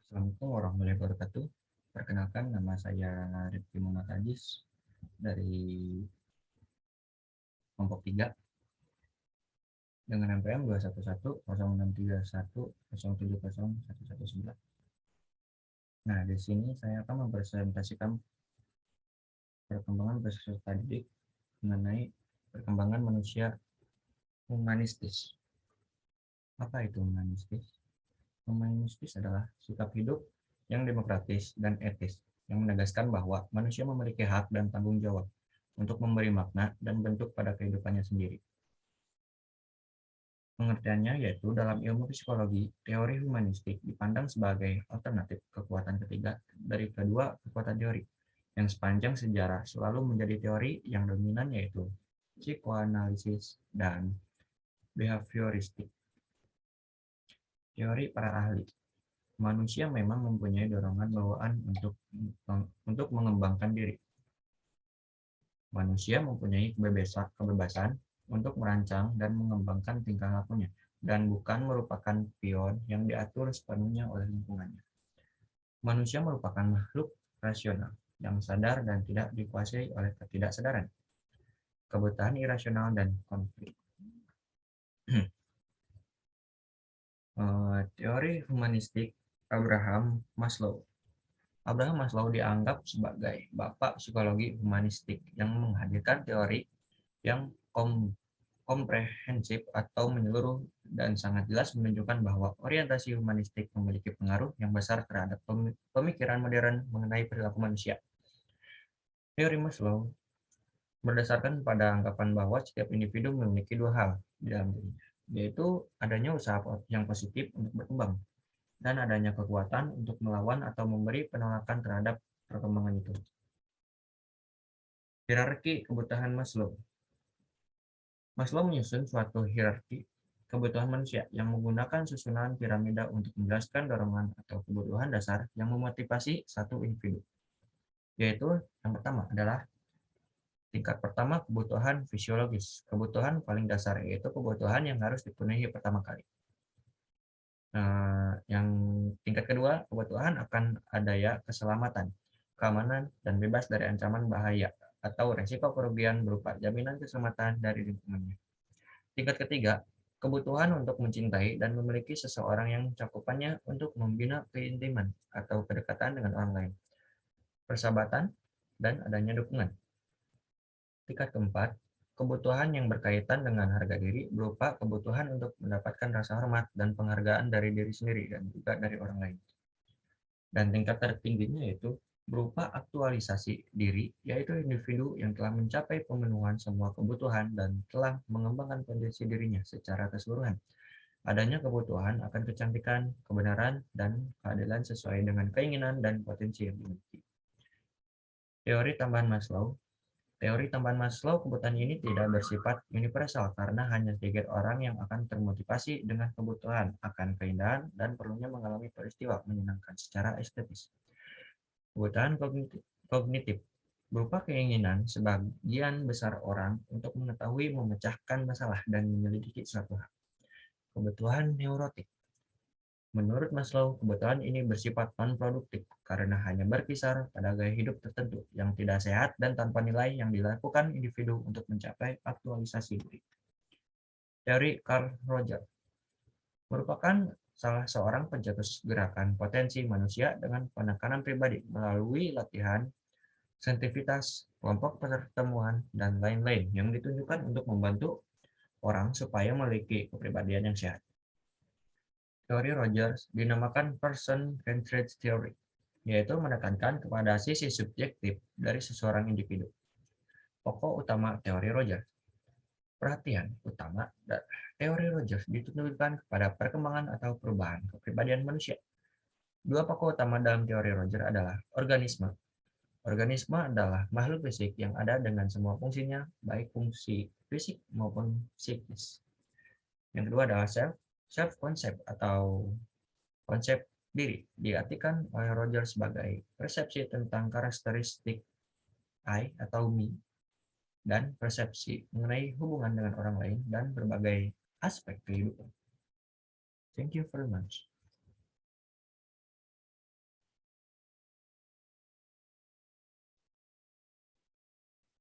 Assalamualaikum warahmatullahi wabarakatuh. Perkenalkan, nama saya Rifki Muhammad Ajis dari kelompok 3 dengan NPM 2110631070119. Nah, di sini saya akan mempresentasikan perkembangan peserta didik mengenai perkembangan manusia humanistis. Apa itu humanistis? Humanistis adalah sikap hidup yang demokratis dan etis, yang menegaskan bahwa manusia memiliki hak dan tanggung jawab untuk memberi makna dan bentuk pada kehidupannya sendiri. Pengertiannya yaitu dalam ilmu psikologi, teori humanistik dipandang sebagai alternatif kekuatan ketiga dari kedua kekuatan teori, yang sepanjang sejarah selalu menjadi teori yang dominan yaitu psikoanalisis dan behavioristik. Teori para ahli. Manusia memang mempunyai dorongan bawaan untuk mengembangkan diri. Manusia mempunyai kebebasan untuk merancang dan mengembangkan tingkah lakunya, dan bukan merupakan pion yang diatur sepenuhnya oleh lingkungannya. Manusia merupakan makhluk rasional yang sadar dan tidak dikuasai oleh ketidaksadaran, kebutuhan irasional, dan konflik. Teori humanistik Abraham Maslow. Abraham Maslow dianggap sebagai bapak psikologi humanistik yang menghadirkan teori yang komprehensif atau menyeluruh dan sangat jelas menunjukkan bahwa orientasi humanistik memiliki pengaruh yang besar terhadap pemikiran modern mengenai perilaku manusia. Teori Maslow berdasarkan pada anggapan bahwa setiap individu memiliki dua hal di dalam dirinya, yaitu adanya usaha yang positif untuk berkembang dan adanya kekuatan untuk melawan atau memberi penolakan terhadap perkembangan itu. Hierarki kebutuhan Maslow. Maslow menyusun suatu hierarki kebutuhan manusia yang menggunakan susunan piramida untuk menjelaskan dorongan atau kebutuhan dasar yang memotivasi satu individu. Yaitu yang pertama adalah tingkat pertama kebutuhan fisiologis. Kebutuhan paling dasar yaitu kebutuhan yang harus dipenuhi pertama kali. Yang tingkat kedua, kebutuhan akan adanya keselamatan, keamanan, dan bebas dari ancaman bahaya atau resiko kerugian berupa jaminan keselamatan dari lingkungannya. Tingkat ketiga, kebutuhan untuk mencintai dan memiliki seseorang yang cakupannya untuk membina keintiman atau kedekatan dengan orang lain, persahabatan, dan adanya dukungan. Tingkat keempat, kebutuhan yang berkaitan dengan harga diri berupa kebutuhan untuk mendapatkan rasa hormat dan penghargaan dari diri sendiri dan juga dari orang lain. Dan tingkat tertingginya yaitu berupa aktualisasi diri, yaitu individu yang telah mencapai pemenuhan semua kebutuhan dan telah mengembangkan potensi dirinya secara keseluruhan. Adanya kebutuhan akan kecantikan, kebenaran, dan keadilan sesuai dengan keinginan dan potensi yang dimiliki. Teori tambahan Maslow. Teori tambahan Maslow, kebutuhan ini tidak bersifat universal karena hanya sedikit orang yang akan termotivasi dengan kebutuhan akan keindahan dan perlunya mengalami peristiwa menyenangkan secara estetis. Kebutuhan kognitif berupa keinginan sebagian besar orang untuk mengetahui, memecahkan masalah, dan menyelidiki suatu hal. Kebutuhan neurotik. Menurut Maslow, kebutuhan ini bersifat non-produktif karena hanya berkisar pada gaya hidup tertentu yang tidak sehat dan tanpa nilai yang dilakukan individu untuk mencapai aktualisasi diri. Teori Carl Rogers merupakan salah seorang pencetus gerakan potensi manusia dengan penekanan pribadi melalui latihan, sensitivitas, kelompok pertemuan, dan lain-lain yang ditunjukkan untuk membantu orang supaya memiliki kepribadian yang sehat. Teori Rogers dinamakan person-centered theory, yaitu menekankan kepada sisi subjektif dari seseorang individu. Pokok utama teori Rogers. Perhatian utama teori Rogers ditujukan kepada perkembangan atau perubahan kepribadian manusia. Dua pokok utama dalam teori Rogers adalah organisme. Organisme adalah makhluk fisik yang ada dengan semua fungsinya, baik fungsi fisik maupun psikis. Yang kedua adalah self-concept atau konsep diri, diartikan oleh Rogers sebagai persepsi tentang karakteristik I atau me, dan persepsi mengenai hubungan dengan orang lain dan berbagai aspek kehidupan. Thank you very much.